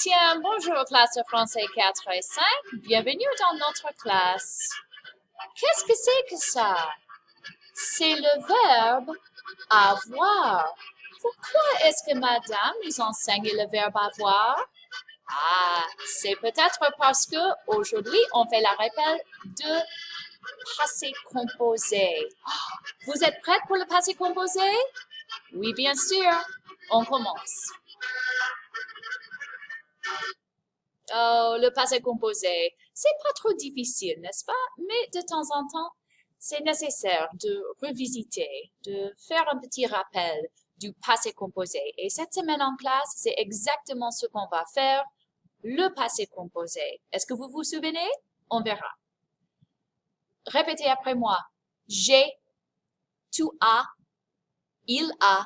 Tiens, bonjour classe de français 4 et 5. Bienvenue dans notre classe. Qu'est-ce que c'est que ça? C'est le verbe avoir. Pourquoi est-ce que madame nous enseigne le verbe avoir? Ah, c'est peut-être parce que aujourd'hui on fait la rappel de passé composé. Vous êtes prête pour le passé composé? Oui, bien sûr. On commence. Oh, le passé composé, c'est pas trop difficile, n'est-ce pas? Mais de temps en temps, c'est nécessaire de revisiter, de faire un petit rappel du passé composé. Et cette semaine en classe, c'est exactement ce qu'on va faire, le passé composé. Est-ce que vous vous souvenez? On verra. Répétez après moi. J'ai, tu as, il a,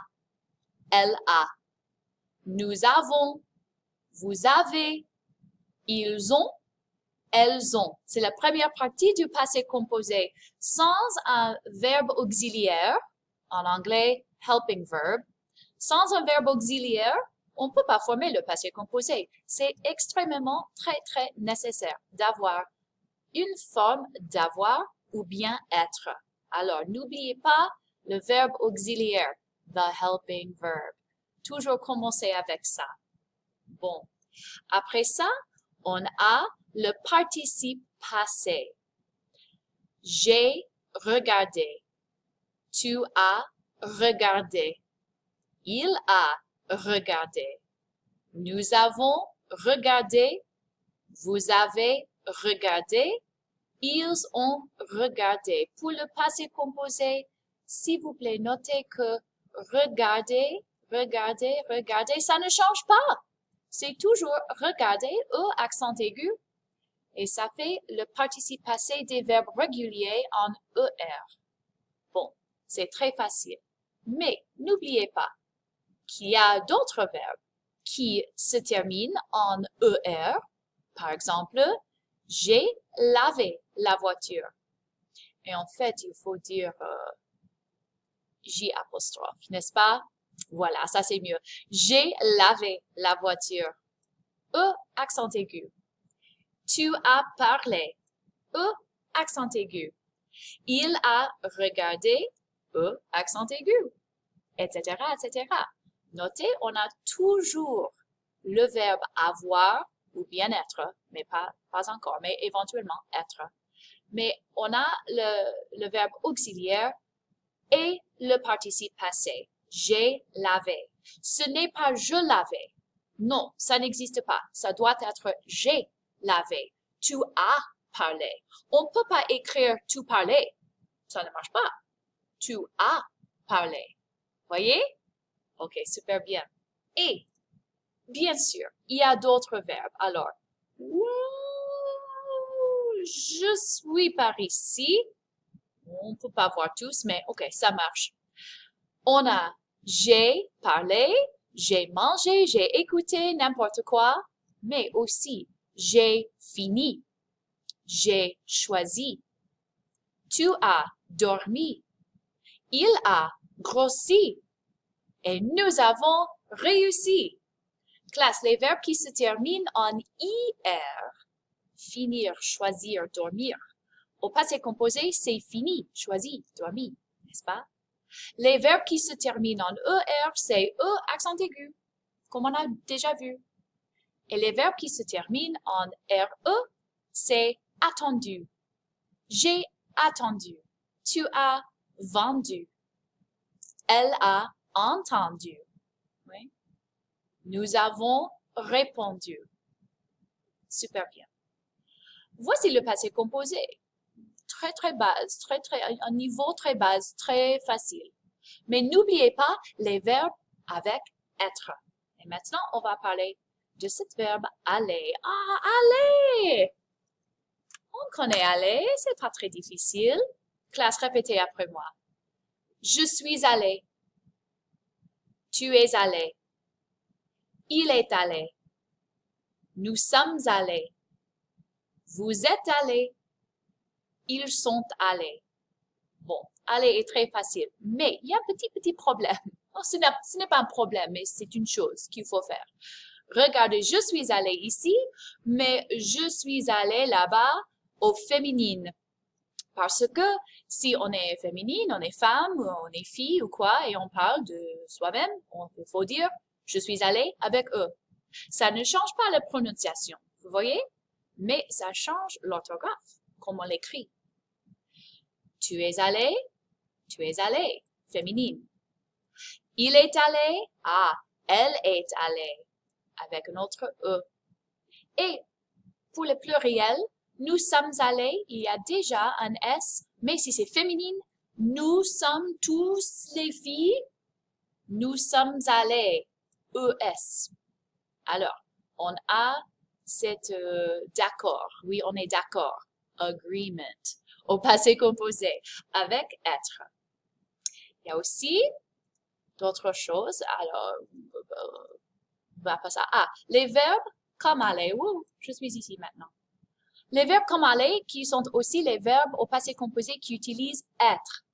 elle a. Nous avons, vous avez, ils ont, elles ont. C'est la première partie du passé composé. Sans un verbe auxiliaire, en anglais helping verb, sans un verbe auxiliaire, on ne peut pas former le passé composé. C'est extrêmement très nécessaire d'avoir une forme d'avoir ou bien être. Alors, n'oubliez pas le verbe auxiliaire, the helping verb. Toujours commencer avec ça. Bon. Après ça, on a le participe passé. J'ai regardé. Tu as regardé. Il a regardé. Nous avons regardé. Vous avez regardé. Ils ont regardé. Pour le passé composé, s'il vous plaît, notez que regarder, ça ne change pas. C'est toujours regarder, accent aigu, et ça fait le participe passé des verbes réguliers en ER. Bon, c'est très facile. Mais n'oubliez pas qu'il y a d'autres verbes qui se terminent en ER. Par exemple, j'ai lavé la voiture. Et en fait, il faut dire J apostrophe, n'est-ce pas? Voilà, ça c'est mieux. J'ai lavé la voiture. Accent aigu. Tu as parlé. Accent aigu. Il a regardé. Accent aigu. Etc., etc. Notez, on a toujours le verbe avoir ou bien être, mais pas encore, mais éventuellement être. Mais on a le verbe auxiliaire et le participe passé. J'ai lavé. Ce n'est pas je lavais. Non, ça n'existe pas. Ça doit être j'ai lavé. Tu as parlé. On ne peut pas écrire tu parlais. Ça ne marche pas. Tu as parlé. Voyez? Ok, super bien. Et, bien sûr, il y a d'autres verbes. Alors, je suis par ici. On ne peut pas voir tous, mais ok, ça marche. On a j'ai parlé, j'ai mangé, j'ai écouté, n'importe quoi, mais aussi j'ai fini, j'ai choisi, tu as dormi, il a grossi et nous avons réussi. Classe, les verbes qui se terminent en IR, finir, choisir, dormir. Au passé composé, c'est fini, choisi, dormi, n'est-ce pas? Les verbes qui se terminent en ER, c'est accent aigu, comme on a déjà vu. Et les verbes qui se terminent en RE, c'est attendu. J'ai attendu. Tu as vendu. Elle a entendu. Oui. Nous avons répondu. Super bien. Voici le passé composé. Très base, un niveau très base, très facile. Mais n'oubliez pas les verbes avec être. Et maintenant, on va parler de ce verbe aller. Ah, aller! On connaît aller, c'est pas très difficile. Classe, répétez après moi. Je suis allé. Tu es allé. Il est allé. Nous sommes allés. Vous êtes allés. Ils sont allés. Bon, aller est très facile, mais il y a un petit problème. Oh, ce n'est pas un problème, mais c'est une chose qu'il faut faire. Regardez, je suis allé ici, mais je suis allé là-bas au féminine. Parce que si on est féminine, on est femme, ou on est fille ou quoi, et on parle de soi-même, il faut dire « je suis allé avec eux ». Ça ne change pas la prononciation, vous voyez? Mais ça change l'orthographe, comme on l'écrit. Tu es allé, féminine. Il est allé, elle est allée, avec un autre E. Et pour le pluriel, nous sommes allés, il y a déjà un S, mais si c'est féminine, nous sommes tous les filles, nous sommes allés, ES. Alors, on a cet d'accord, oui, on est d'accord, agreement, au passé composé, avec être. Il y a aussi d'autres choses, alors, on va passer à les verbes comme aller, je suis ici maintenant. Les verbes comme aller qui sont aussi les verbes au passé composé qui utilisent être,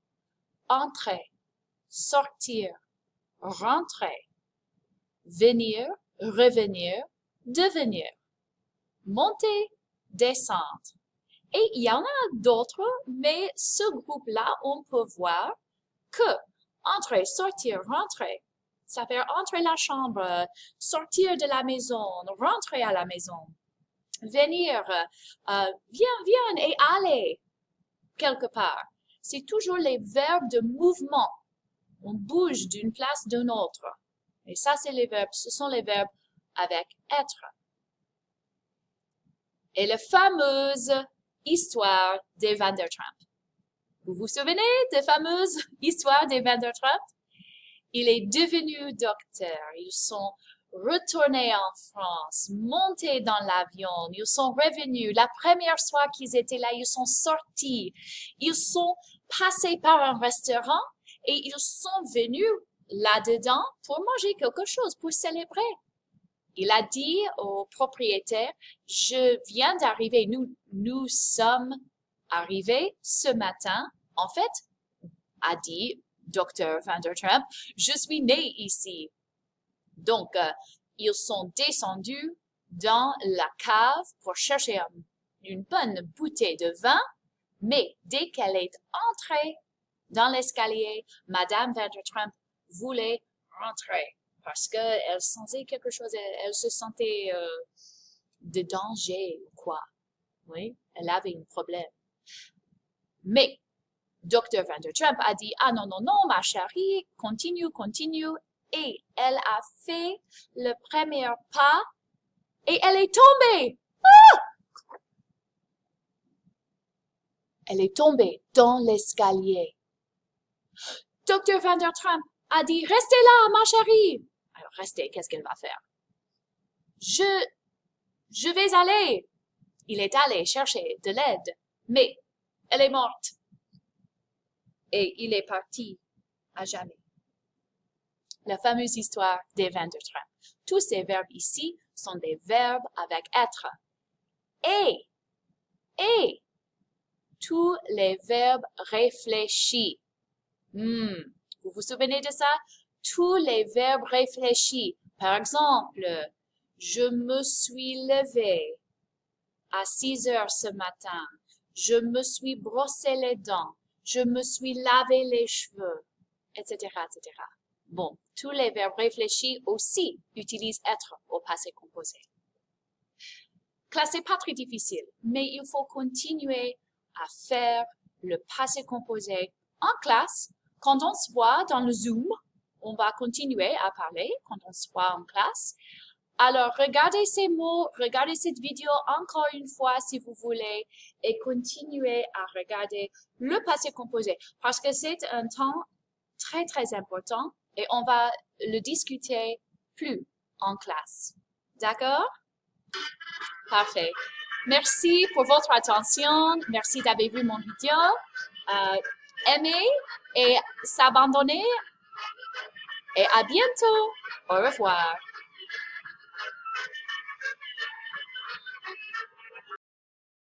entrer, sortir, rentrer, venir, revenir, devenir, monter, descendre. Et il y en a d'autres, mais ce groupe-là, on peut voir que entrer, sortir, rentrer, ça fait entrer la chambre, sortir de la maison, rentrer à la maison, venir, viens et aller quelque part. C'est toujours les verbes de mouvement. On bouge d'une place d'une autre. Et ça, c'est les verbes, ce sont les verbes avec être. Et la fameuse histoire des Van der Trump. Vous vous souvenez de la fameuse histoire des Van der Trump? Il est devenu docteur. Ils sont retournés en France, montés dans l'avion. Ils sont revenus. La première fois qu'ils étaient là, ils sont sortis. Ils sont passés par un restaurant et ils sont venus là-dedans pour manger quelque chose, pour célébrer. Il a dit au propriétaire, je viens d'arriver, nous sommes arrivés ce matin. En fait, a dit Dr. Van der Trump, je suis né ici. Donc, ils sont descendus dans la cave pour chercher une bonne bouteille de vin, mais dès qu'elle est entrée dans l'escalier, Madame Van der Trump voulait rentrer parce qu'elle sentait quelque chose, elle se sentait de danger ou quoi. Oui, elle avait un problème. Mais Dr. Van der Trump a dit, ah non, non, non, ma chérie, continue, continue. Et elle a fait le premier pas et elle est tombée. Ah! Elle est tombée dans l'escalier. Dr. Van der Trump a dit, restez là, ma chérie. Alors, restez, qu'est-ce qu'elle va faire? Je vais aller. Il est allé chercher de l'aide, mais elle est morte. Et il est parti à jamais. La fameuse histoire des Van der Trump. Tous ces verbes ici sont des verbes avec être. Et tous les verbes réfléchis. Vous vous souvenez de ça? Tous les verbes réfléchis. Par exemple, je me suis levé à 6 heures ce matin. Je me suis brossé les dents. Je me suis lavé les cheveux, etc., etc. Bon, tous les verbes réfléchis aussi utilisent être au passé composé. Classe n'est pas très difficile, mais il faut continuer à faire le passé composé en classe. Quand on se voit dans le Zoom, on va continuer à parler quand on se voit en classe. Alors, regardez ces mots, regardez cette vidéo encore une fois si vous voulez et continuez à regarder le passé composé parce que c'est un temps très, très important et on va le discuter plus en classe. D'accord? Parfait. Merci pour votre attention. Merci d'avoir vu mon vidéo. Aimez et s'abandonner. Et à bientôt. Au revoir.